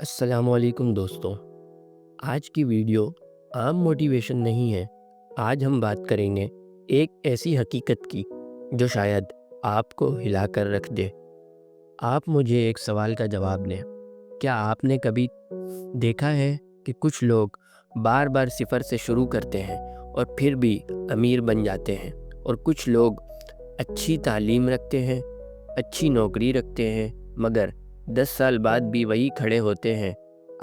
السلام علیکم دوستوں، آج کی ویڈیو عام موٹیویشن نہیں ہے۔ آج ہم بات کریں گے ایک ایسی حقیقت کی جو شاید آپ کو ہلا کر رکھ دے۔ آپ مجھے ایک سوال کا جواب دیں، کیا آپ نے کبھی دیکھا ہے کہ کچھ لوگ بار بار صفر سے شروع کرتے ہیں اور پھر بھی امیر بن جاتے ہیں، اور کچھ لوگ اچھی تعلیم رکھتے ہیں، اچھی نوکری رکھتے ہیں، مگر 10 سال بعد بھی وہی کھڑے ہوتے ہیں؟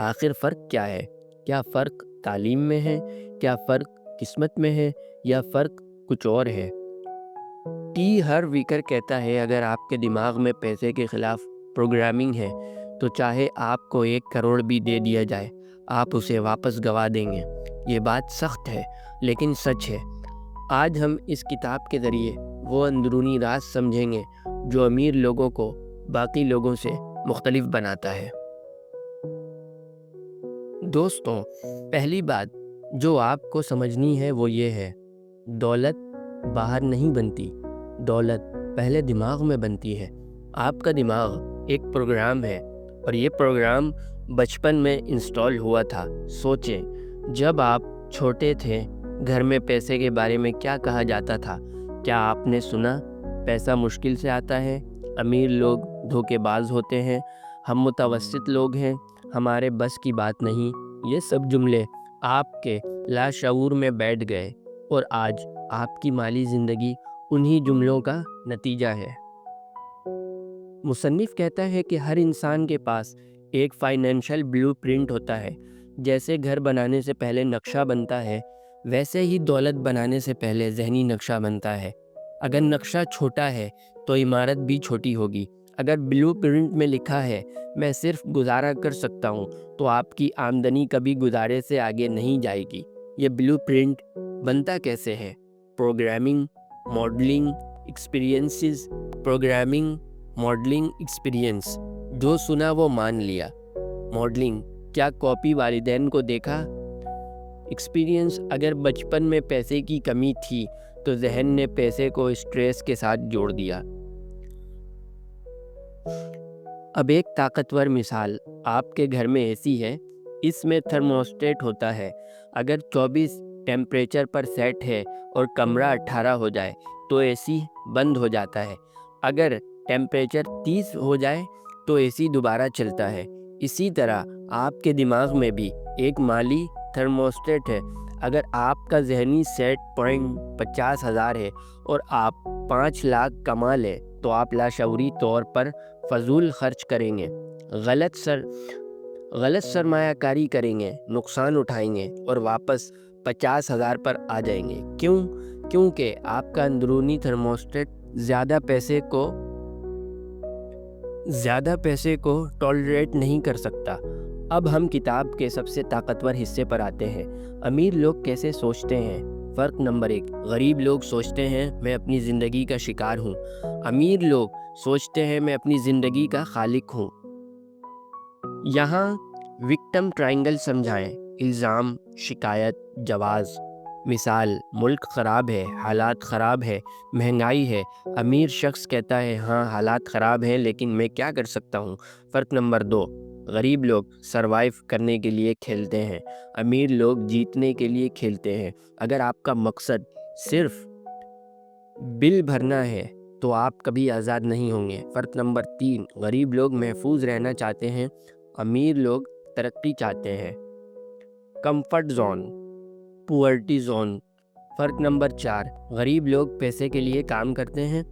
آخر فرق کیا ہے؟ کیا فرق تعلیم میں ہے؟ کیا فرق قسمت میں ہے؟ یا فرق کچھ اور ہے؟ ٹی ہر ویکر کہتا ہے، اگر آپ کے دماغ میں پیسے کے خلاف پروگرامنگ ہے تو چاہے آپ کو 1 کروڑ بھی دے دیا جائے، آپ اسے واپس گوا دیں گے۔ یہ بات سخت ہے لیکن سچ ہے۔ آج ہم اس کتاب کے ذریعے وہ اندرونی راز سمجھیں گے جو امیر لوگوں کو باقی لوگوں سے مختلف بناتا ہے۔ دوستوں، پہلی بات جو آپ کو سمجھنی ہے وہ یہ ہے، دولت باہر نہیں بنتی، دولت پہلے دماغ میں بنتی ہے۔ آپ کا دماغ ایک پروگرام ہے، اور یہ پروگرام بچپن میں انسٹال ہوا تھا۔ سوچیں، جب آپ چھوٹے تھے، گھر میں پیسے کے بارے میں کیا کہا جاتا تھا؟ کیا آپ نے سنا، پیسہ مشکل سے آتا ہے، امیر لوگ دھوکے باز ہوتے ہیں، ہم متوسط لوگ ہیں، ہمارے بس کی بات نہیں؟ یہ سب جملے آپ کے لاشعور میں بیٹھ گئے، اور آج آپ کی مالی زندگی انہی جملوں کا نتیجہ ہے۔ مصنف کہتا ہے کہ ہر انسان کے پاس ایک فائنینشل بلیو پرنٹ ہوتا ہے۔ جیسے گھر بنانے سے پہلے نقشہ بنتا ہے، ویسے ہی دولت بنانے سے پہلے ذہنی نقشہ بنتا ہے۔ اگر نقشہ چھوٹا ہے تو عمارت بھی چھوٹی ہوگی۔ اگر بلیو پرنٹ میں لکھا ہے میں صرف گزارا کر سکتا ہوں، تو آپ کی آمدنی کبھی گزارے سے آگے نہیں جائے گی۔ یہ بلیو پرنٹ بنتا کیسے ہے؟ Programming, modelling, experiences. Programming, modelling, experience. جو سنا وہ مان لیا۔ ماڈلنگ، کیا کاپی والدین کو دیکھا؟ ایکسپیرینس، اگر بچپن میں پیسے کی کمی تھی تو ذہن نے پیسے کو اسٹریس کے ساتھ جوڑ دیا۔ اب ایک طاقتور مثال، آپ کے گھر میں اے سی ہے، اس میں تھرموسٹیٹ ہوتا ہے۔ اگر 24 ٹیمپریچر پر سیٹ ہے اور کمرہ 18 ہو جائے تو اے سی بند ہو جاتا ہے۔ اگر ٹیمپریچر 30 ہو جائے تو اے سی دوبارہ چلتا ہے۔ اسی طرح آپ کے دماغ میں بھی ایک مالی تھرموسٹیٹ ہے۔ اگر آپ کا ذہنی سیٹ پوائنٹ 50,000 ہے اور آپ 5 لاکھ کما لیں تو آپ لاشعوری طور پر فضول خرچ کریں گے، غلط سرمایہ کاری کریں گے، نقصان اٹھائیں گے اور واپس 50,000 پر آ جائیں گے۔ کیونکہ آپ کا اندرونی تھرموسٹیٹ زیادہ پیسے کو ٹالریٹ نہیں کر سکتا۔ اب ہم کتاب کے سب سے طاقتور حصے پر آتے ہیں، امیر لوگ کیسے سوچتے ہیں۔ فرق نمبر 1، غریب لوگ سوچتے ہیں میں اپنی زندگی کا شکار ہوں، امیر لوگ سوچتے ہیں میں اپنی زندگی کا خالق ہوں۔ یہاں وکٹم ٹرائنگل سمجھائیں، الزام، شکایت، جواز۔ مثال، ملک خراب ہے، حالات خراب ہے، مہنگائی ہے۔ امیر شخص کہتا ہے ہاں حالات خراب ہیں لیکن میں کیا کر سکتا ہوں۔ فرق نمبر 2، غریب لوگ سروائیو کرنے کے لیے کھیلتے ہیں، امیر لوگ جیتنے کے لیے کھیلتے ہیں۔ اگر آپ کا مقصد صرف بل بھرنا ہے تو آپ کبھی آزاد نہیں ہوں گے۔ فرق نمبر 3، غریب لوگ محفوظ رہنا چاہتے ہیں، امیر لوگ ترقی چاہتے ہیں۔ Comfort zone, پورٹی zone. فرق نمبر 4، غریب لوگ پیسے کے لیے کام کرتے ہیں،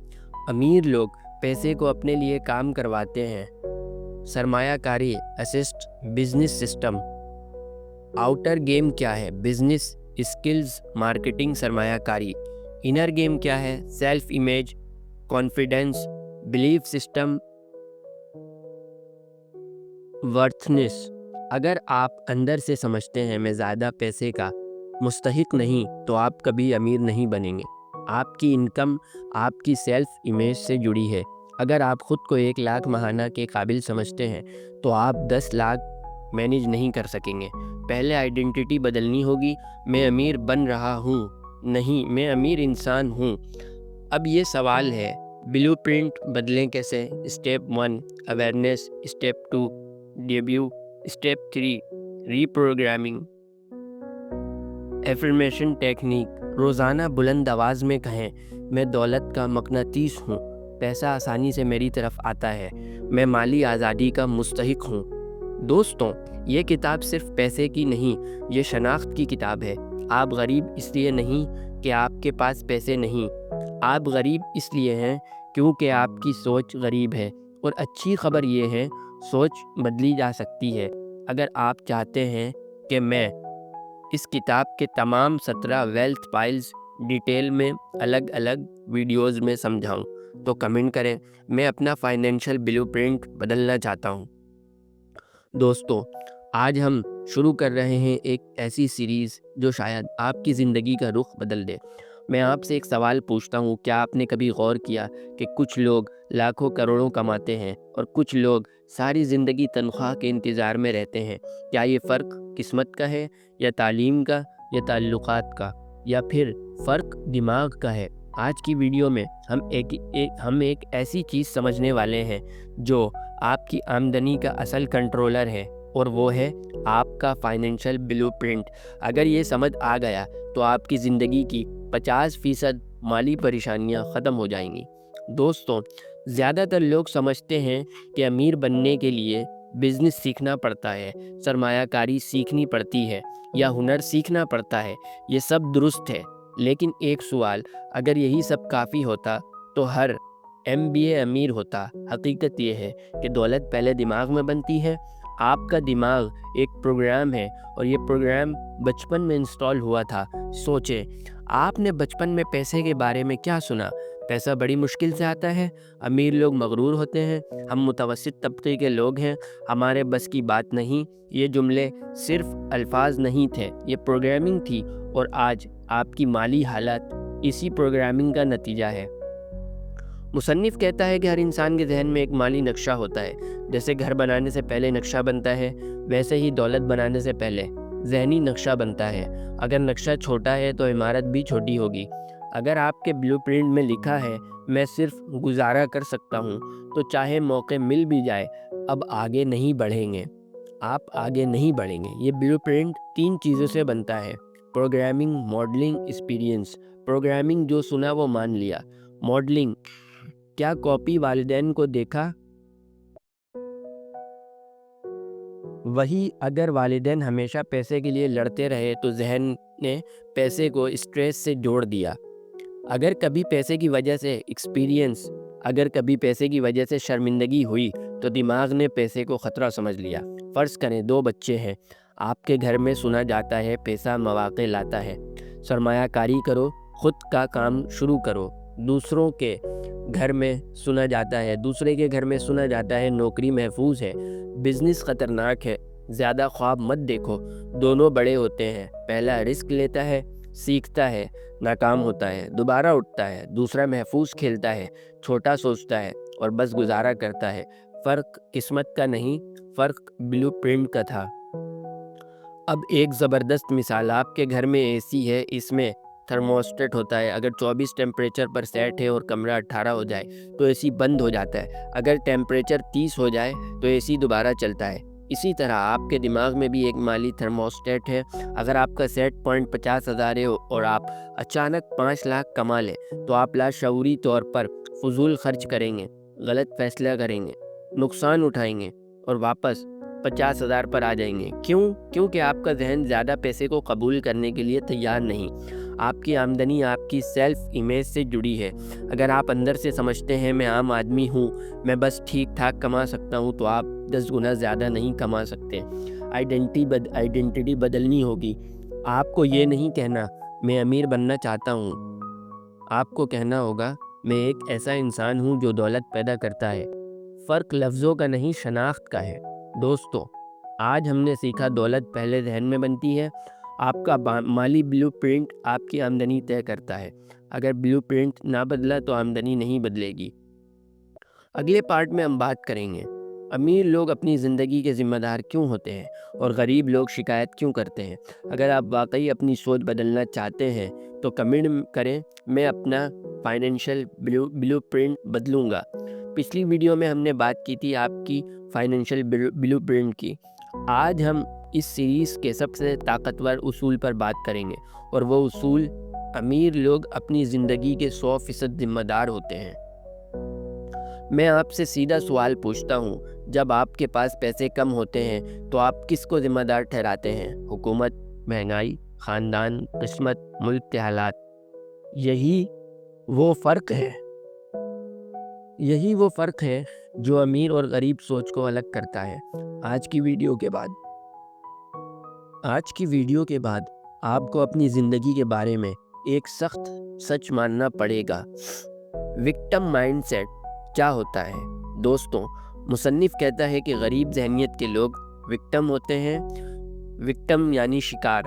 امیر لوگ پیسے کو اپنے لیے کام کرواتے ہیں۔ سرمایہ کاری، assist, business system. Outer game کیا ہے؟ بزنس، اسکلز، مارکیٹنگ، سرمایہ کاری۔ انر گیم کیا ہے؟ Self image, confidence, belief system, worthiness. اگر آپ اندر سے سمجھتے ہیں میں زیادہ پیسے کا مستحق نہیں تو آپ کبھی امیر نہیں بنیں گے۔ آپ کی انکم آپ کی سیلف امیج سے جڑی ہے۔ اگر آپ خود کو 1 لاکھ ماہانہ کے قابل سمجھتے ہیں تو آپ 10 لاکھ مینیج نہیں کر سکیں گے۔ پہلے آئیڈینٹی بدلنی ہوگی، میں امیر بن رہا ہوں نہیں، میں امیر انسان ہوں۔ اب یہ سوال ہے، بلیو پرنٹ بدلیں کیسے؟ Step 1، awareness, step 2، debut, step 3, reprogramming. Affirmation technique. रोज़ाना बुलंद आवाज़ में कहें, मैं दौलत का मकनातीस हूँ, पैसा आसानी से मेरी तरफ आता है, मैं माली आज़ादी का मुस्तहिक हूँ। दोस्तों, ये किताब सिर्फ पैसे की नहीं, ये शनाख्त की किताब है। आप गरीब इसलिए नहीं कि आपके पास पैसे नहीं, आप गरीब इसलिए हैं क्योंकि आपकी सोच गरीब है। और अच्छी खबर ये है, सोच बदली जा सकती है। अगर आप चाहते हैं कि मैं इस किताब के तमाम 17 वेल्थ फाइल्स डिटेल में अलग अलग वीडियोस में समझाऊं, तो कमेंट करें। मैं अपना फाइनेंशियल ब्लूप्रिंट बदलना चाहता हूं। दोस्तों, आज हम शुरू कर रहे हैं एक ऐसी सीरीज़ जो शायद आपकी ज़िंदगी का रुख बदल दे। मैं आपसे एक सवाल पूछता हूँ, क्या आपने कभी गौर किया कि कुछ लोग लाखों करोड़ों कमाते हैं और कुछ लोग सारी ज़िंदगी तनख्वाह के इंतज़ार में रहते हैं? क्या ये फ़र्क किस्मत का है, या तालीम का, या ताल्लुकात का, या फिर फ़र्क दिमाग का है? आज की वीडियो में हम एक ऐसी चीज़ समझने वाले हैं जो आपकी आमदनी का असल कंट्रोलर है, और वो है आपका फाइनेंशियल ब्लूप्रिंट। अगर ये समझ आ गया तो आपकी ज़िंदगी की 50% माली परेशानियां ख़त्म हो जाएंगी। दोस्तों, ज़्यादातर लोग समझते हैं कि अमीर बनने के लिए बिज़नेस सीखना पड़ता है, सरमायाकारी सीखनी पड़ती है, या हुनर सीखना पड़ता है। ये सब दुरुस्त है, लेकिन एक सवाल, अगर यही सब काफ़ी होता तो हर MBA अमीर होता। हकीकत ये है कि दौलत पहले दिमाग में बनती है। आपका दिमाग एक प्रोग्राम है, और ये प्रोग्राम बचपन में इंस्टॉल हुआ था। सोचें, आपने बचपन में पैसे के बारे में क्या सुना? पैसा बड़ी मुश्किल से आता है, अमीर लोग मगरूर होते हैं, हम मुतवस्सित तबके के लोग हैं, हमारे बस की बात नहीं। ये जुमले सिर्फ अल्फाज नहीं थे, ये प्रोग्रामिंग थी, और आज आपकी माली हालत इसी प्रोग्रामिंग का नतीजा है। मुसन्निफ़ कहता है कि हर इंसान के जहन में एक माली नक्शा होता है। जैसे घर बनाने से पहले नक्शा बनता है, वैसे ही दौलत बनाने से पहले ज़हनी नक्शा बनता है। अगर नक्शा छोटा है तो इमारत भी छोटी होगी। अगर आपके ब्लूप्रिंट में लिखा है, मैं सिर्फ गुजारा कर सकता हूँ, तो चाहे मौके मिल भी जाए, अब आगे नहीं बढ़ेंगे। आप आगे नहीं बढ़ेंगे। ये ब्लूप्रिंट 3 चीज़ों से बनता है: प्रोग्रामिंग, मॉडलिंग, एक्सपीरियंस। प्रोग्रामिंग, जो सुना वो मान लिया। मॉडलिंग, क्या कॉपी वालिदैन को देखा वही? अगर वालिदैन हमेशा पैसे के लिए लड़ते रहे तो जहन ने पैसे को स्ट्रेस से जोड़ दिया। अगर कभी पैसे की वजह से एक्सपीरियंस, अगर कभी पैसे की वजह से शर्मिंदगी हुई तो दिमाग ने पैसे को ख़तरा समझ लिया। फ़र्ज़ करें 2 बच्चे हैं, आपके घर में सुना जाता है पैसा मौक़े लाता है, सरमायाकारी करो, ख़ुद का काम शुरू करो। दूसरे के घर में सुना जाता है नौकरी महफूज है, बिजनेस ख़तरनाक है, ज़्यादा ख्वाब मत देखो। दोनों बड़े होते हैं, पहला रिस्क लेता है, सीखता है, नाकाम होता है, दोबारा उठता है। दूसरा महफूज खेलता है, छोटा सोचता है और बस गुजारा करता है। फ़र्क किस्मत का नहीं, फ़र्क ब्लूप्रिंट का था। अब एक ज़बरदस्त मिसाल, आपके घर में AC है, इसमें थर्मोस्टेट होता है। अगर 24 टेम्परेचर पर सेट है और कमरा 18 हो जाए तो AC बंद हो जाता है। अगर टेम्परेचर 30 हो जाए तो AC दोबारा चलता है। इसी तरह आपके दिमाग में भी एक माली थर्मोस्टेट है। अगर आपका सेट पॉइंट 50,000 है और आप अचानक 5 लाख कमा लें, तो आप लाशऊरी तौर पर फजूल खर्च करेंगे, गलत फैसला करेंगे, नुकसान उठाएंगे और वापस 50,000 पर आ जाएंगे। क्यों? क्योंकि आपका जहन ज़्यादा पैसे को कबूल करने के लिए तैयार नहीं। आपकी आमदनी आपकी सेल्फ इमेज से जुड़ी है। अगर आप अंदर से समझते हैं मैं आम आदमी हूँ, मैं बस ठीक ठाक कमा सकता हूँ, तो आप 10 गुना ज़्यादा नहीं कमा सकते। आइडेंटिटी बदलनी होगी। आपको ये नहीं कहना मैं अमीर बनना चाहता हूँ, आपको कहना होगा मैं एक ऐसा इंसान हूँ जो दौलत पैदा करता है। फ़र्क लफ्ज़ों का नहीं, शनाख्त का है। दोस्तों, आज हमने सीखा दौलत पहले जहन में बनती है। आपका माली ब्लूप्रिंट आपकी आमदनी तय करता है। अगर ब्लूप्रिंट ना बदला तो आमदनी नहीं बदलेगी। अगले पार्ट में हम बात करेंगे अमीर लोग अपनी ज़िंदगी के ज़िम्मेदार क्यों होते हैं और गरीब लोग शिकायत क्यों करते हैं। अगर आप वाकई अपनी सोच बदलना चाहते हैं तो कमेंट करें, मैं अपना फाइनेंशियल ब्लूप्रिंट बदलूंगा। पिछली वीडियो में हमने बात की थी आपकी फाइनेंशियल ब्लूप्रिंट की। آج ہم اس سیریز کے سب سے طاقتور اصول پر بات کریں گے، اور وہ اصول: امیر لوگ اپنی زندگی کے 100% ذمہ دار ہوتے ہیں۔ میں آپ سے سیدھا سوال پوچھتا ہوں، جب آپ کے پاس پیسے کم ہوتے ہیں تو آپ کس کو ذمہ دار ٹھہراتے ہیں؟ حکومت، مہنگائی، خاندان، قسمت، ملک کے حالات؟ یہی وہ فرق ہے جو امیر اور غریب سوچ کو الگ کرتا ہے۔ آج کی ویڈیو کے بعد آپ کو اپنی زندگی کے بارے میں ایک سخت سچ ماننا پڑے گا۔ وکٹم مائنڈ سیٹ کیا ہوتا ہے؟ دوستوں، مصنف کہتا ہے کہ غریب ذہنیت کے لوگ وکٹم ہوتے ہیں۔ وکٹم یعنی شکار۔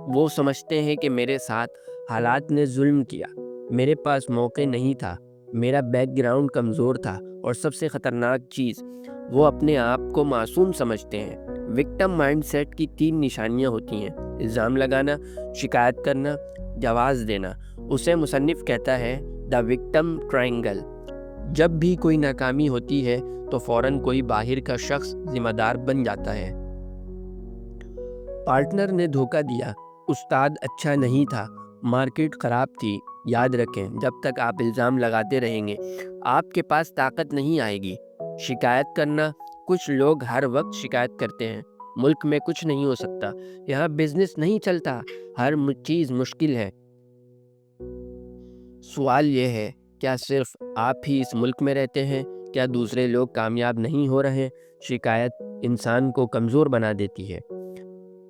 وہ سمجھتے ہیں کہ میرے ساتھ حالات نے ظلم کیا، میرے پاس موقع نہیں تھا، میرا بیک گراؤنڈ کمزور تھا، اور سب سے خطرناک چیز، وہ اپنے آپ کو معصوم سمجھتے ہیں۔ وکٹم مائنڈ سیٹ کی 3 نشانیاں ہوتی ہیں: الزام لگانا، شکایت کرنا، جواز دینا۔ اسے مصنف کہتا ہے دا وکٹم ٹرائنگل۔ جب بھی کوئی ناکامی ہوتی ہے تو فوراً کوئی باہر کا شخص ذمہ دار بن جاتا ہے۔ پارٹنر نے دھوکہ دیا، استاد اچھا نہیں تھا، مارکیٹ خراب تھی۔ یاد رکھیں، جب تک آپ الزام لگاتے رہیں گے آپ کے پاس طاقت نہیں آئے گی۔ شکایت کرنا، کچھ لوگ ہر وقت شکایت کرتے ہیں۔ ملک میں کچھ نہیں ہو سکتا، یہاں بزنس نہیں چلتا، ہر چیز مشکل ہے۔ سوال یہ ہے، کیا صرف آپ ہی اس ملک میں رہتے ہیں؟ کیا دوسرے لوگ کامیاب نہیں ہو رہے؟ شکایت انسان کو کمزور بنا دیتی ہے۔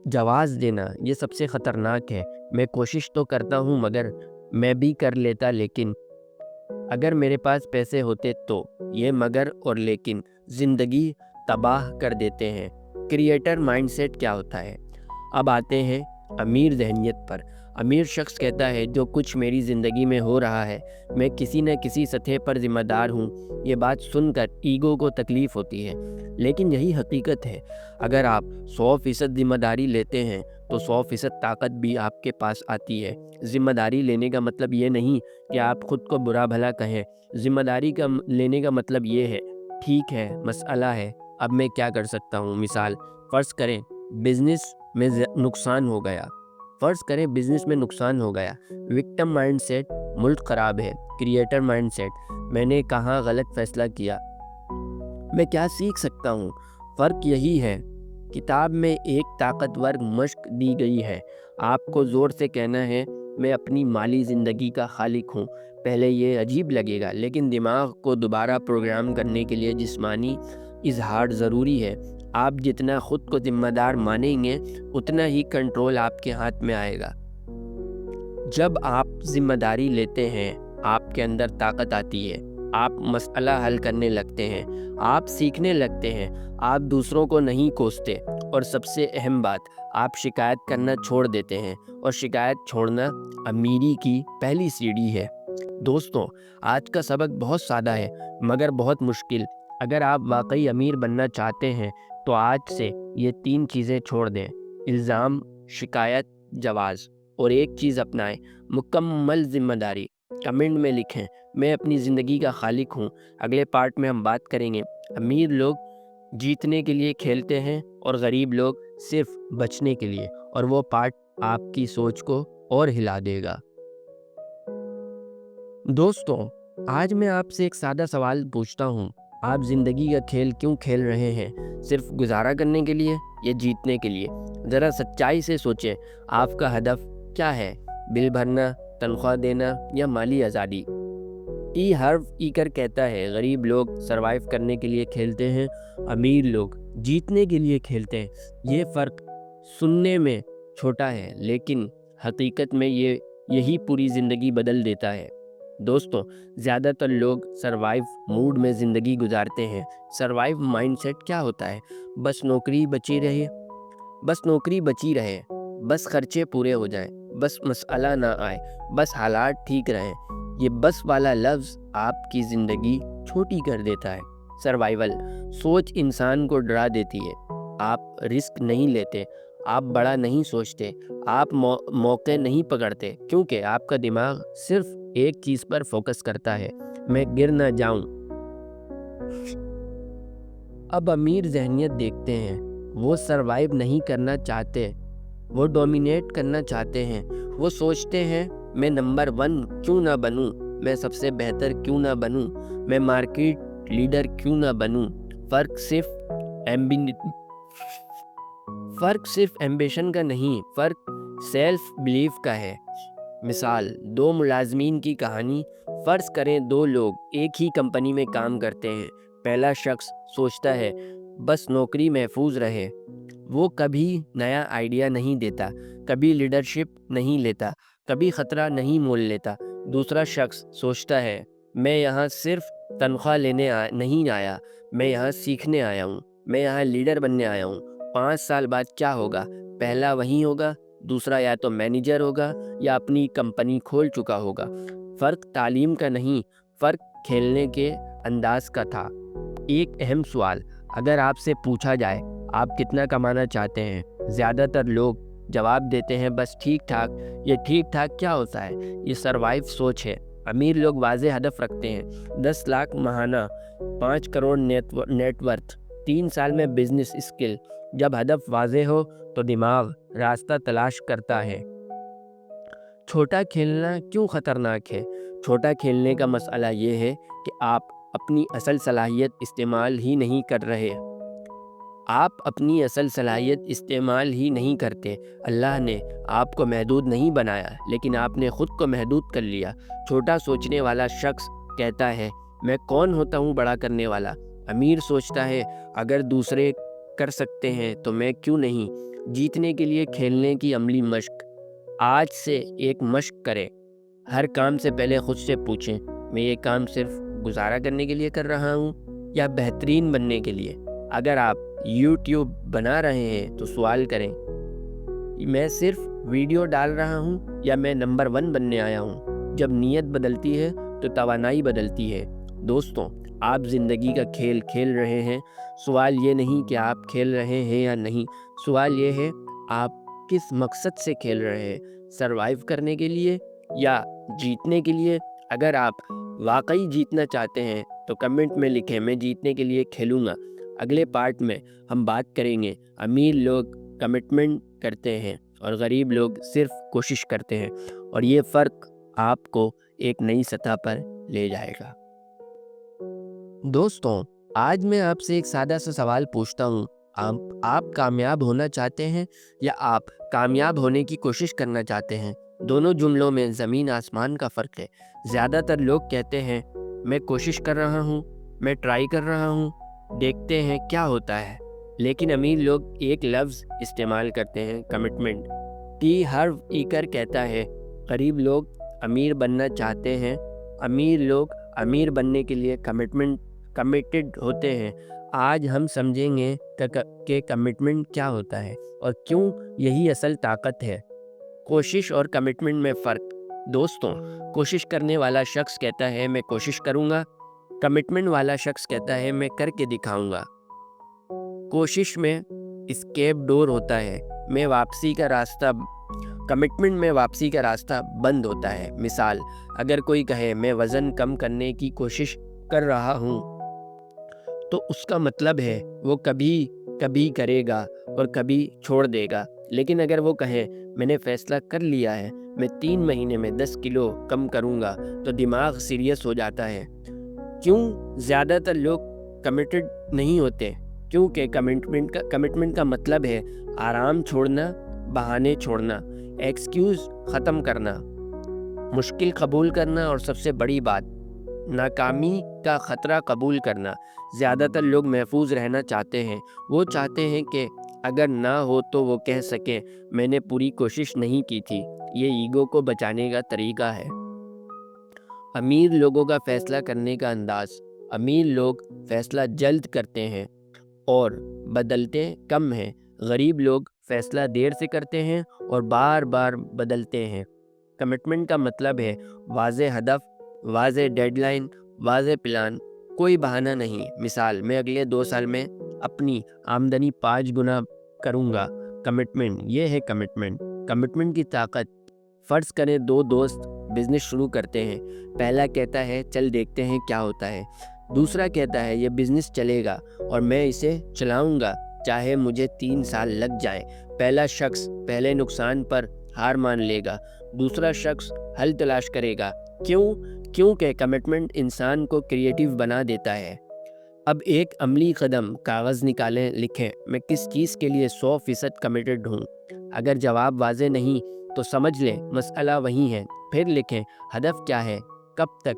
جواز دینا، یہ سب سے خطرناک ہے۔ میں کوشش تو کرتا ہوں مگر میں بھی کر لیتا، لیکن اگر میرے پاس پیسے ہوتے تو۔ یہ مگر اور لیکن زندگی تباہ کر دیتے ہیں۔ کریٹر مائنڈ سیٹ کیا ہوتا ہے؟ اب آتے ہیں امیر ذہنیت پر۔ امیر شخص کہتا ہے جو کچھ میری زندگی میں ہو رہا ہے میں کسی نہ کسی سطح پر ذمہ دار ہوں۔ یہ بات سن کر ایگو کو تکلیف ہوتی ہے، لیکن یہی حقیقت ہے۔ اگر آپ 100% ذمہ داری لیتے ہیں تو 100% طاقت بھی آپ کے پاس آتی ہے۔ ذمہ داری لینے کا مطلب یہ نہیں کہ آپ خود کو برا بھلا کہیں۔ ذمہ داری لینے کا مطلب یہ ہے، ٹھیک ہے، مسئلہ ہے، اب میں کیا کر سکتا ہوں؟ مثال، فرض کریں بزنس میں نقصان ہو گیا۔ وکٹم مائنڈ سیٹ، ملک خراب ہے۔ کریٹر مائنڈ سیٹ، میں نے کہاں غلط فیصلہ کیا، میں کیا سیکھ سکتا ہوں؟ فرق یہی ہے۔ کتاب میں ایک طاقتور مشق دی گئی ہے۔ آپ کو زور سے کہنا ہے میں اپنی مالی زندگی کا خالق ہوں۔ پہلے یہ عجیب لگے گا، لیکن دماغ کو دوبارہ پروگرام کرنے کے لیے جسمانی اظہار ضروری ہے۔ آپ جتنا خود کو ذمہ دار مانیں گے اتنا ہی کنٹرول آپ کے ہاتھ میں آئے گا۔ جب آپ ذمہ داری لیتے ہیں آپ کے اندر طاقت آتی ہے۔ آپ مسئلہ حل کرنے لگتے ہیں، آپ سیکھنے لگتے ہیں، آپ دوسروں کو نہیں کوستے، اور سب سے اہم بات، آپ شکایت کرنا چھوڑ دیتے ہیں، اور شکایت چھوڑنا امیری کی پہلی سیڑھی ہے۔ دوستوں، آج کا سبق بہت سادہ ہے مگر بہت مشکل۔ اگر آپ واقعی امیر بننا چاہتے ہیں تو آج سے یہ 3 چیزیں چھوڑ دیں: الزام، شکایت، جواز، اور ایک چیز اپنائیں: مکمل ذمہ داری۔ کمنٹ میں لکھیں میں اپنی زندگی کا خالق ہوں۔ اگلے پارٹ میں ہم بات کریں گے امیر لوگ جیتنے کے لیے کھیلتے ہیں اور غریب لوگ صرف بچنے کے لیے، اور وہ پارٹ آپ کی سوچ کو اور ہلا دے گا۔ دوستوں، آج میں آپ سے ایک سادہ سوال پوچھتا ہوں، آپ زندگی کا کھیل کیوں کھیل رہے ہیں؟ صرف گزارا کرنے کے لیے یا جیتنے کے لیے؟ ذرا سچائی سے سوچیں، آپ کا ہدف کیا ہے؟ بل بھرنا، تنخواہ دینا، یا مالی آزادی؟ ٹی ہارو ایکر کہتا ہے غریب لوگ سروائیو کرنے کے لیے کھیلتے ہیں، امیر لوگ جیتنے کے لیے کھیلتے ہیں۔ یہ فرق سننے میں چھوٹا ہے لیکن حقیقت میں یہی پوری زندگی بدل دیتا ہے۔ دوستوں، زیادہ تر لوگ سروائیو موڈ میں زندگی گزارتے ہیں۔ سروائیو مائنڈ سیٹ کیا ہوتا ہے؟ بس نوکری بچی رہے، بس خرچے پورے ہو جائیں، بس مسئلہ نہ آئے، بس حالات ٹھیک رہیں۔ یہ بس والا لفظ آپ کی زندگی چھوٹی کر دیتا ہے۔ سروائیول سوچ انسان کو ڈرا دیتی ہے۔ آپ رسک نہیں لیتے، آپ بڑا نہیں سوچتے، آپ موقع نہیں پکڑتے، کیونکہ آپ کا دماغ صرف ایک چیز پر فوکس کرتا ہے: میں گر نہ جاؤں۔ اب امیر ذہنیت دیکھتے ہیں۔ وہ سروائیو نہیں کرنا چاہتے، وہ ڈومینیٹ کرنا چاہتے ہیں۔ وہ سوچتے ہیں میں نمبر 1 کیوں نہ بنوں، میں سب سے بہتر کیوں نہ بنوں، میں مارکیٹ لیڈر کیوں نہ بنوں۔ فرق صرف ایمبیشن کا نہیں، فرق سیلف بلیف کا ہے۔ مثال 2 ملازمین کی کہانی۔ فرض کریں 2 لوگ ایک ہی کمپنی میں کام کرتے ہیں۔ پہلا شخص سوچتا ہے بس نوکری محفوظ رہے، وہ کبھی نیا آئیڈیا نہیں دیتا، کبھی لیڈرشپ نہیں لیتا، کبھی خطرہ نہیں مول لیتا۔ دوسرا شخص سوچتا ہے میں یہاں صرف تنخواہ لینے نہیں آیا، میں یہاں سیکھنے آیا ہوں، میں یہاں لیڈر بننے آیا ہوں۔ 5 سال بعد کیا ہوگا؟ پہلا وہی ہوگا، دوسرا یا تو مینیجر ہوگا یا اپنی کمپنی کھول چکا ہوگا۔ فرق تعلیم کا نہیں، فرق کھیلنے کے انداز کا تھا۔ ایک اہم سوال، اگر آپ سے پوچھا جائے آپ کتنا کمانا چاہتے ہیں، زیادہ تر لوگ جواب دیتے ہیں بس ٹھیک ٹھاک۔ یہ ٹھیک ٹھاک کیا ہوتا ہے؟ یہ سروائیو سوچ ہے۔ امیر لوگ واضح ہدف رکھتے ہیں، 10 لاکھ ماہانہ، 5 کروڑ نیٹ ورتھ، 3 سال میں بزنس اسکل۔ جب ہدف واضح ہو تو دماغ راستہ تلاش کرتا ہے۔ چھوٹا کھیلنا کیوں خطرناک ہے؟ چھوٹا کھیلنے کا مسئلہ یہ ہے کہ آپ اپنی اصل صلاحیت استعمال ہی نہیں کر رہے۔ اللہ نے آپ کو محدود نہیں بنایا، لیکن آپ نے خود کو محدود کر لیا۔ چھوٹا سوچنے والا شخص کہتا ہے میں کون ہوتا ہوں بڑا کرنے والا۔ امیر سوچتا ہے اگر دوسرے کر سکتے ہیں تو میں کیوں نہیں۔ جیتنے کے لیے کھیلنے کی عملی مشق۔ آج سے ایک مشق کریں، ہر کام سے پہلے خود سے پوچھیں میں یہ کام صرف گزارا کرنے کے لیے کر رہا ہوں یا بہترین بننے کے لیے۔ اگر آپ یوٹیوب بنا رہے ہیں تو سوال کریں میں صرف ویڈیو ڈال رہا ہوں یا میں نمبر 1 بننے آیا ہوں۔ جب نیت بدلتی ہے تو توانائی بدلتی ہے۔ دوستوں، آپ زندگی کا کھیل کھیل رہے ہیں۔ سوال یہ نہیں کہ آپ کھیل رہے ہیں یا نہیں، سوال یہ ہے آپ کس مقصد سے کھیل رہے ہیں، سروائیو کرنے کے لیے یا جیتنے کے لیے۔ اگر آپ واقعی جیتنا چاہتے ہیں تو کمنٹ میں لکھیں میں جیتنے کے لیے کھیلوں گا۔ اگلے پارٹ میں ہم بات کریں گے امیر لوگ کمٹمنٹ کرتے ہیں اور غریب لوگ صرف کوشش کرتے ہیں، اور یہ فرق آپ کو ایک نئی سطح پر لے جائے گا۔ دوستوں، آج میں آپ سے ایک سادہ سا سوال پوچھتا ہوں، آپ کامیاب ہونا چاہتے ہیں یا آپ کامیاب ہونے کی کوشش کرنا چاہتے ہیں؟ دونوں جملوں میں زمین آسمان کا فرق ہے۔ زیادہ تر لوگ کہتے ہیں میں کوشش کر رہا ہوں، میں ٹرائی کر رہا ہوں، دیکھتے ہیں کیا ہوتا ہے۔ لیکن امیر لوگ ایک لفظ استعمال کرتے ہیں، کمٹمنٹ۔ ٹی ہرو ایکر کہتا ہے غریب لوگ امیر بننا چاہتے ہیں، امیر لوگ امیر بننے کے لیے کمیٹڈ ہوتے ہیں۔ آج ہم سمجھیں گے کہ کمٹمنٹ کیا ہوتا ہے اور کیوں یہی اصل طاقت ہے۔ کوشش اور کمٹمنٹ میں فرق۔ دوستوں، کوشش کرنے والا شخص کہتا ہے میں کوشش کروں گا، کمٹمنٹ والا شخص کہتا ہے میں کر کے دکھاؤں گا۔ کوشش میں اسکیپ ڈور ہوتا ہے، کمٹمنٹ میں واپسی کا راستہ بند ہوتا ہے۔ مثال، اگر کوئی کہے میں وزن کم کرنے کی کوشش کر رہا ہوں تو اس کا مطلب ہے وہ کبھی کرے گا اور کبھی چھوڑ دے گا۔ لیکن اگر وہ کہے میں نے فیصلہ کر لیا ہے، میں 3 مہینے میں 10 کلو کم کروں گا، تو دماغ سیریس ہو جاتا ہے۔ کیوں زیادہ تر لوگ کمیٹڈ نہیں ہوتے؟ کیونکہ کمٹمنٹ کا مطلب ہے آرام چھوڑنا، بہانے چھوڑنا، ایکسکیوز ختم کرنا، مشکل قبول کرنا، اور سب سے بڑی بات ناکامی کا خطرہ قبول کرنا۔ زیادہ تر لوگ محفوظ رہنا چاہتے ہیں، وہ چاہتے ہیں کہ اگر نہ ہو تو وہ کہہ سکیں میں نے پوری کوشش نہیں کی تھی۔ یہ ایگو کو بچانے کا طریقہ ہے۔ امیر لوگوں کا فیصلہ کرنے کا انداز۔ امیر لوگ فیصلہ جلد کرتے ہیں اور بدلتے کم ہیں۔ غریب لوگ فیصلہ دیر سے کرتے ہیں اور بار بار بدلتے ہیں۔ کمٹمنٹ کا مطلب ہے واضح ہدف، واضح ڈیڈ لائن، واضح پلان، کوئی بہانہ نہیں۔ مثال، میں اگلے 2 سال میں اپنی آمدنی 5 گنا کروں گا۔ کمٹمنٹ، یہ ہے کمٹمنٹ کی طاقت۔ فرض کریں 2 دوست بزنس شروع کرتے ہیں۔ پہلا کہتا ہے چل دیکھتے ہیں کیا ہوتا ہے، دوسرا کہتا ہے یہ بزنس چلے گا اور میں اسے چلاؤں گا۔ चाहे मुझे 3 साल लग जाए। पहला शख्स पहले नुकसान पर हार मान लेगा, दूसरा शख्स हल तलाश करेगा। क्यों? क्योंकि कमिटमेंट इंसान को क्रिएटिव बना देता है। अब एक अमली कदम, कागज़ निकालें, लिखें मैं किस चीज़ के लिए 100% कमिटेड हूँ। अगर जवाब वाज़ेह नहीं तो समझ लें मसला वही है। फिर लिखें हदफ क्या है, कब तक,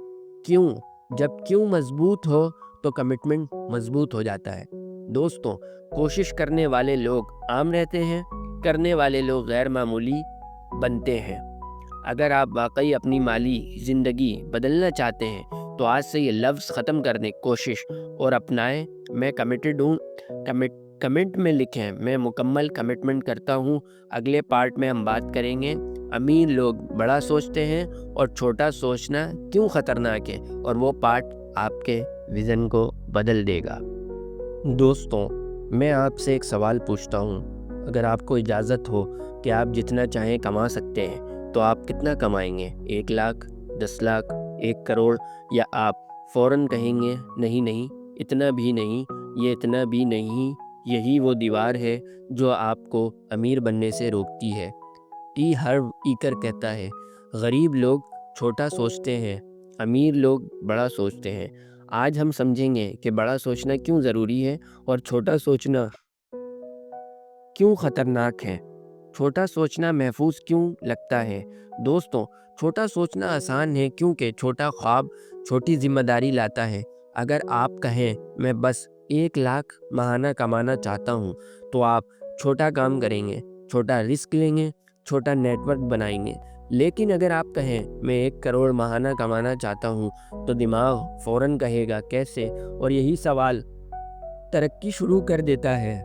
क्यों। जब क्यों मजबूत हो तो कमिटमेंट मजबूत हो जाता है। दोस्तों, कोशिश करने वाले लोग आम रहते हैं, करने वाले लोग गैर मामूली बनते हैं। अगर आप वाकई अपनी माली ज़िंदगी बदलना चाहते हैं तो आज से ये लफ्ज़ ख़त्म करने की कोशिश और अपनाएं। मैं कमिटेड हूँ, कमेंट में लिखें मैं मुकम्मल कमिटमेंट करता हूँ। अगले पार्ट में हम बात करेंगे अमीर लोग बड़ा सोचते हैं और छोटा सोचना क्यों ख़तरनाक है, और वो पार्ट आपके विज़न को बदल देगा। दोस्तों, मैं आपसे एक सवाल पूछता हूँ, अगर आपको इजाज़त हो कि आप जितना चाहें कमा सकते हैं तो आप कितना कमाएंगे? 1 लाख, 10 लाख, 1 करोड़, या आप फ़ौरन कहेंगे नहीं नहीं, इतना भी नहीं, ये इतना भी नहीं। यही वो दीवार है जो आपको अमीर बनने से रोकती है। टी हर्व ईकर कहता है गरीब लोग छोटा सोचते हैं, अमीर लोग बड़ा सोचते हैं। आज हम समझेंगे कि बड़ा सोचना क्यों ज़रूरी है और छोटा सोचना क्यों ख़तरनाक है। छोटा सोचना महफूज क्यों लगता है? दोस्तों, छोटा सोचना आसान है क्योंकि छोटा ख्वाब छोटी जिम्मेदारी लाता है। अगर आप कहें मैं बस 1 लाख माहाना कमाना चाहता हूँ तो आप छोटा काम करेंगे, छोटा रिस्क लेंगे, छोटा नेटवर्क बनाएंगे। लेकिन अगर आप कहें मैं 1 करोड़ माहाना कमाना चाहता हूँ तो दिमाग फ़ौरन कहेगा कैसे, और यही सवाल तरक्की शुरू कर देता है।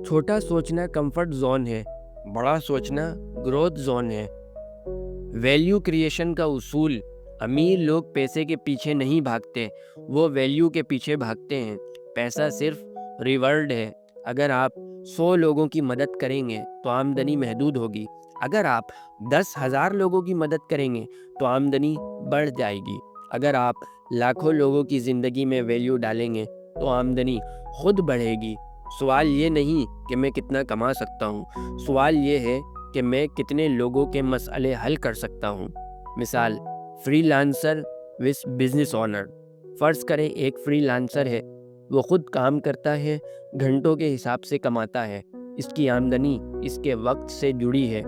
छोटा सोचना कंफर्ट जोन है, बड़ा सोचना ग्रोथ जोन है। वैल्यू क्रिएशन का उसूल, अमीर लोग पैसे के पीछे नहीं भागते, वो वैल्यू के पीछे भागते हैं। पैसा सिर्फ रिवॉर्ड है। अगर आप 100 लोगों की मदद करेंगे तो आमदनी महदूद होगी। अगर आप 10,000 लोगों की मदद करेंगे तो आमदनी बढ़ जाएगी। अगर आप लाखों लोगों की ज़िंदगी में वैल्यू डालेंगे तो आमदनी खुद बढ़ेगी। सवाल ये नहीं कि मैं कितना कमा सकता हूँ, सवाल ये है कि मैं कितने लोगों के मसले हल कर सकता हूँ। मिसाल, फ्रीलांसर विस बिजनेस ओनर। फ़र्ज़ करें एक फ्रीलांसर है, वो खुद काम करता है, घंटों के हिसाब से कमाता है, इसकी आमदनी इसके वक्त से जुड़ी है।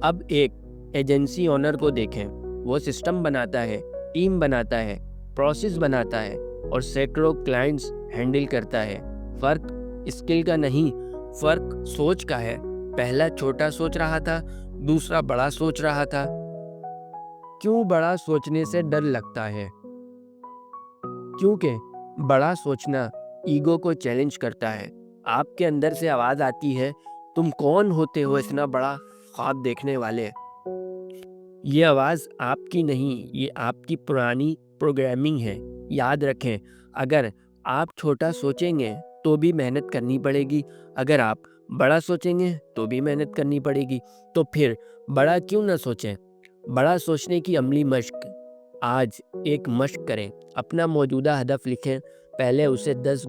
अब एक एजेंसी ओनर को देखें, वो सिस्टम बनाता है, टीम बनाता है, प्रोसेस बनाता है और सैकड़ों क्लाइंट्स हैंडल करता है। फ़र्क स्किल का नहीं, फ़र्क सोच का है। पहला छोटा सोच रहा था, दूसरा बड़ा सोच रहा था। क्यों बड़ा सोचने से डर लगता है? क्योंकि बड़ा सोचना ईगो को चैलेंज करता है। आपके अंदर से आवाज़ आती है, तुम कौन होते हो इतना बड़ा ख्वाब देखने वाले? ये आवाज़ आपकी नहीं, ये आपकी पुरानी प्रोग्रामिंग है। याद रखें, अगर आप छोटा सोचेंगे तो भी मेहनत करनी पड़ेगी, अगर आप बड़ा सोचेंगे तो भी मेहनत करनी पड़ेगी। तो फिर बड़ा क्यों ना सोचें? बड़ा सोचने की अमली मश्क। आज एक मश्क करें, अपना मौजूदा हदफ लिखें, पहले उसे 10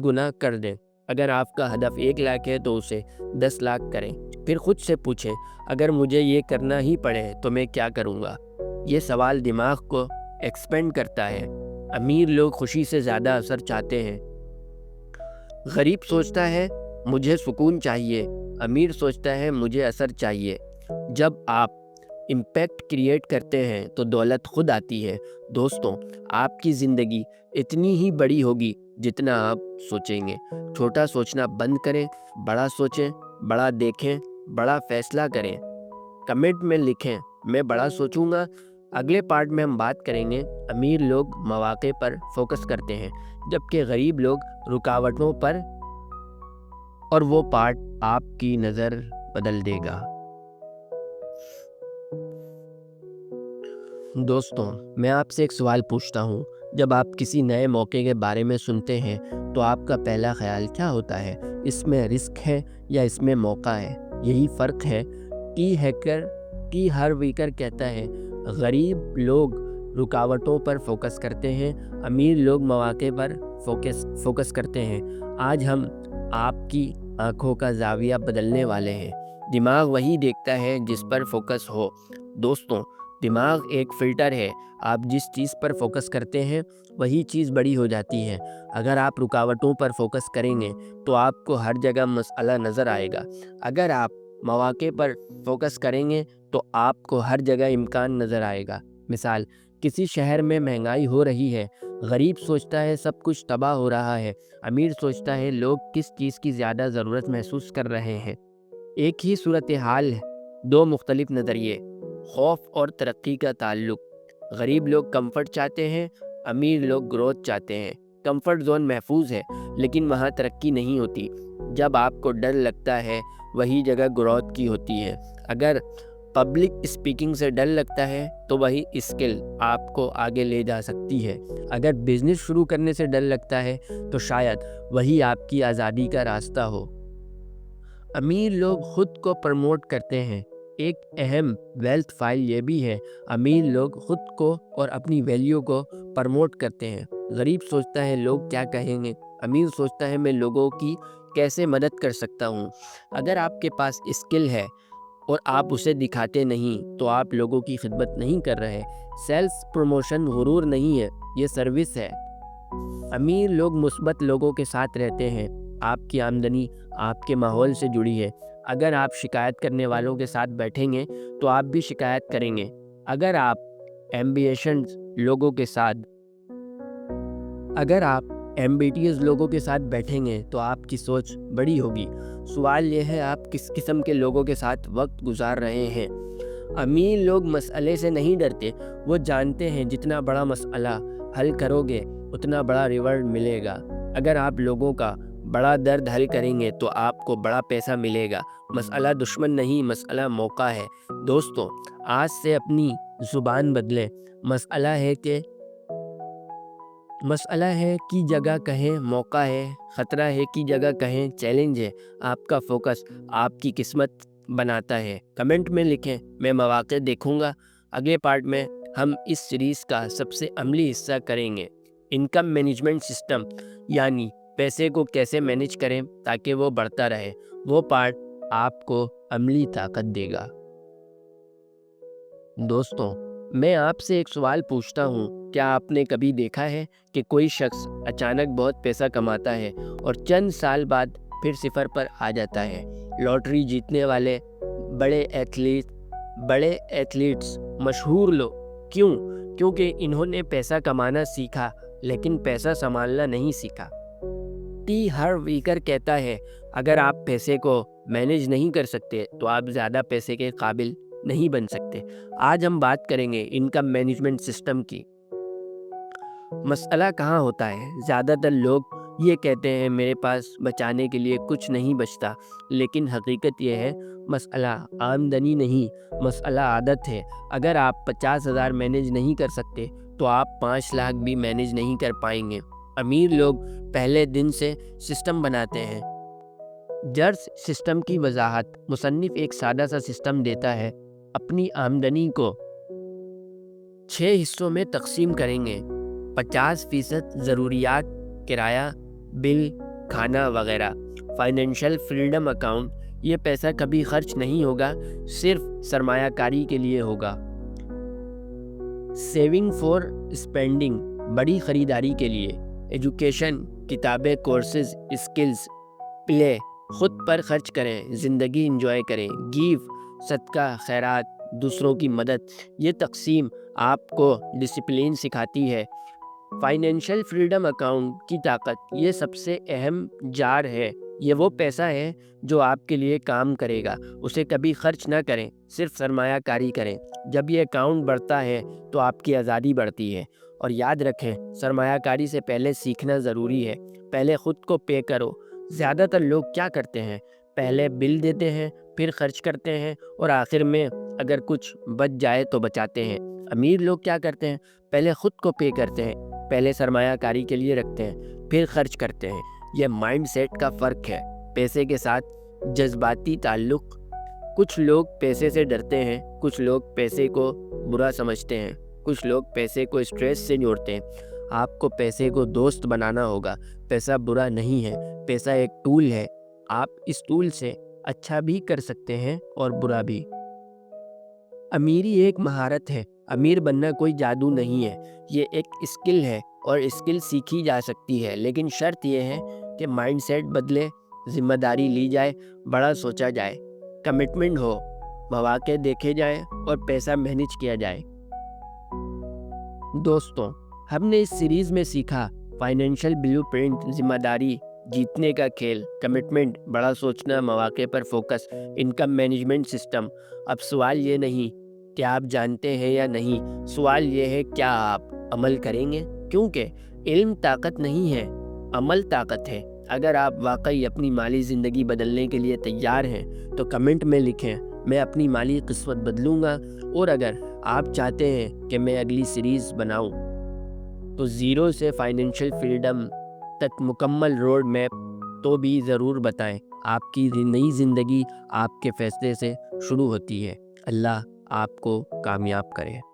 गुना कर दें। अगर आपका हदफ 1 लाख है तो उसे 10 लाख करें। फिर खुद से पूछें, अगर मुझे ये करना ही पड़े तो मैं क्या करूँगा? ये सवाल दिमाग को एक्सपेंड करता है। अमीर लोग खुशी से ज़्यादा असर चाहते हैं। गरीब सोचता है मुझे सुकून चाहिए, अमीर सोचता है मुझे असर चाहिए। जब आप इम्पैक्ट क्रिएट करते हैं तो दौलत खुद आती है। दोस्तों, आपकी ज़िंदगी इतनी ही बड़ी होगी जितना आप सोचेंगे। छोटा सोचना बंद करें, बड़ा सोचें, बड़ा देखें, बड़ा फैसला करें। कमेंट में लिखें मैं बड़ा सोचूंगा। अगले पार्ट में हम बात करेंगे अमीर लोग मौके पर फोकस करते हैं जबकि गरीब लोग रुकावटों पर, और वो पार्ट आपकी नज़र बदल देगा। दोस्तों, मैं आपसे एक सवाल पूछता हूँ, जब आप किसी नए मौके के बारे में सुनते हैं तो आपका पहला ख्याल क्या होता है? इसमें रिस्क है या इसमें मौका है? यही फ़र्क है। टी हार्व ईकर कहता है गरीब लोग रुकावटों पर फोकस करते हैं, अमीर लोग मौके पर फोकस करते हैं। आज हम आपकी आंखों का जाविया बदलने वाले हैं। दिमाग वही देखता है जिस पर फोकस हो। दोस्तों, दिमाग एक फ़िल्टर है। आप जिस चीज़ पर फोकस करते हैं वही चीज़ बड़ी हो जाती है। अगर आप रुकावटों पर फोकस करेंगे तो आपको हर जगह मसला नज़र आएगा। अगर आप मौके पर फोकस करेंगे तो आपको हर जगह इम्कान नज़र आएगा। मिसाल, किसी शहर में महंगाई हो रही है। गरीब सोचता है सब कुछ तबाह हो रहा है। अमीर सोचता है लोग किस चीज़ की ज़्यादा ज़रूरत महसूस कर रहे हैं। एक ही सूरत हाल है, दो मुख्तलिफ नज़रिए। खौफ और तरक्की का ताल्लुक। गरीब लोग कंफर्ट चाहते हैं, अमीर लोग ग्रोथ चाहते हैं। कंफर्ट जोन महफूज है लेकिन वहाँ तरक्की नहीं होती। जब आपको डर लगता है वही जगह ग्रोथ की होती है। अगर पब्लिक स्पीकिंग से डर लगता है तो वही स्किल आपको आगे ले जा सकती है। अगर बिजनेस शुरू करने से डर लगता है तो शायद वही आपकी आज़ादी का रास्ता हो। अमीर लोग खुद को प्रमोट करते हैं। एक अहम वेल्थ फाइल ये भी है, अमीर लोग खुद को और अपनी वैल्यू को प्रमोट करते हैं। गरीब सोचता है लोग क्या कहेंगे, अमीर सोचता है मैं लोगों की कैसे मदद कर सकता हूँ। अगर आपके पास स्किल है और आप उसे दिखाते नहीं तो आप लोगों की खिदमत नहीं कर रहे। सेल्स प्रमोशन गुरूर नहीं है, ये सर्विस है। अमीर लोग मुस्बत लोगों के साथ रहते हैं। आपकी आमदनी आपके माहौल से जुड़ी है। अगर आप शिकायत करने वालों के साथ बैठेंगे तो आप भी शिकायत करेंगे। अगर आप एम्बिशियस लोगों के साथ बैठेंगे तो आपकी सोच बड़ी होगी। सवाल यह है आप किस किस्म के लोगों के साथ वक्त गुजार रहे हैं। अमीर लोग मसले से नहीं डरते, वो जानते हैं जितना बड़ा मसला हल करोगे उतना बड़ा रिवॉर्ड मिलेगा। अगर आप लोगों का बड़ा दर्द हल करेंगे तो आपको बड़ा पैसा मिलेगा। मसला दुश्मन नहीं, मसला मौका है। दोस्तों, आज से अपनी ज़ुबान बदलें। मसला है की जगह कहें मौका है, ख़तरा है की जगह कहें चैलेंज है। आपका फोकस आपकी किस्मत बनाता है। कमेंट में लिखें, मैं मौक़े देखूंगा। अगले पार्ट में हम इस सीरीज़ का सबसे अमली हिस्सा करेंगे, इनकम मैनेजमेंट सिस्टम, यानी पैसे को कैसे मैनेज करें ताकि वो बढ़ता रहे। वो पार्ट आपको अमली ताकत देगा। दोस्तों, मैं आपसे एक सवाल पूछता हूँ, क्या आपने कभी देखा है कि कोई शख्स अचानक बहुत पैसा कमाता है और चंद साल बाद फिर सिफर पर आ जाता है? लॉटरी जीतने वाले बड़े एथलीट्स, मशहूर लोग, क्यों? क्योंकि इन्होंने पैसा कमाना सीखा लेकिन पैसा संभालना नहीं सीखा। टी हार्व वीकर कहता है, अगर आप पैसे को मैनेज नहीं कर सकते तो आप ज़्यादा पैसे के काबिल नहीं बन सकते। आज हम बात करेंगे इनकम मैनेजमेंट सिस्टम की। मसला कहाँ होता है? ज़्यादातर लोग ये कहते हैं मेरे पास बचाने के लिए कुछ नहीं बचता, लेकिन हकीकत यह है मसला आमदनी नहीं, मसला आदत है। अगर आप 50,000 मैनेज नहीं कर सकते तो आप 5 लाख भी मैनेज नहीं कर पाएंगे। अमीर लोग पहले दिन से सिस्टम बनाते हैं। जर्स सिस्टम की वजाहत। मुसन्निफ एक सादा सा सिस्टम देता है। अपनी आमदनी को 6 हिस्सों में तकसीम करेंगे। 50% ज़रूरियात, किराया, बिल, खाना वगैरह। फाइनेंशियल फ्रीडम अकाउंट, ये पैसा कभी खर्च नहीं होगा, सिर्फ सरमायाकारी के लिए होगा। सेविंग फॉर स्पेंडिंग, बड़ी ख़रीदारी के लिए। एजुकेशन, किताबें, कोर्सेज, स्किल्स। प्ले, खुद पर खर्च करें, ज़िंदगी इंजॉय करें। गिव, सदका, खैरात, दूसरों की मदद। ये तकसीम आपको डिसिप्लिन सिखाती है। फाइनेंशियल फ्रीडम अकाउंट की ताकत, ये सबसे अहम जार है। ये वो पैसा है जो आपके लिए काम करेगा। उसे कभी खर्च ना करें, सिर्फ सरमायाकारी करें। जब ये अकाउंट बढ़ता है तो आपकी आज़ादी बढ़ती है। और याद रखें, सरमायाकारी से पहले सीखना ज़रूरी है। पहले ख़ुद को पे करो। ज़्यादातर लोग क्या करते हैं? पहले बिल देते हैं, फिर खर्च करते हैं और आखिर में अगर कुछ बच जाए तो बचाते हैं। अमीर लोग क्या करते हैं? पहले ख़ुद को पे करते हैं, पहले सरमायाकारी के लिए रखते हैं, फिर खर्च करते हैं। यह माइंडसेट का फ़र्क है। पैसे के साथ जज्बाती ताल्लुक़। कुछ लोग पैसे से डरते हैं, कुछ लोग पैसे को बुरा समझते हैं, कुछ लोग पैसे को स्ट्रेस से जोड़ते हैं। آپ کو پیسے کو دوست بنانا ہوگا۔ پیسہ برا نہیں ہے، پیسہ ایک ٹول ہے۔ آپ اس ٹول سے اچھا بھی کر سکتے ہیں اور برا بھی۔ امیری ایک مہارت ہے، امیر بننا کوئی جادو نہیں ہے، یہ ایک اسکل ہے اور اسکل سیکھی جا سکتی ہے، لیکن شرط یہ ہے کہ مائنڈ سیٹ بدلے، ذمہ داری لی جائے، بڑا سوچا جائے، کمٹمنٹ ہو، مواقع دیکھے جائیں اور پیسہ مینیج کیا جائے۔ دوستوں، ہم نے اس سیریز میں سیکھا فائنینشیل بلیو پرنٹ، ذمہ داری، جیتنے کا کھیل، کمٹمنٹ، بڑا سوچنا، مواقع پر فوکس، انکم مینجمنٹ سسٹم۔ اب سوال یہ نہیں کہ آپ جانتے ہیں یا نہیں، سوال یہ ہے کیا آپ عمل کریں گے، کیونکہ علم طاقت نہیں ہے، عمل طاقت ہے۔ اگر آپ واقعی اپنی مالی زندگی بدلنے کے لیے تیار ہیں تو کمنٹ میں لکھیں میں اپنی مالی قسمت بدلوں گا، اور اگر آپ چاہتے ہیں کہ میں اگلی سیریز بناؤں تو زیرو سے فائنینشیل فریڈم تک مکمل روڈ میپ، تو بھی ضرور بتائیں۔ آپ کی نئی زندگی آپ کے فیصلے سے شروع ہوتی ہے۔ اللہ آپ کو کامیاب کرے۔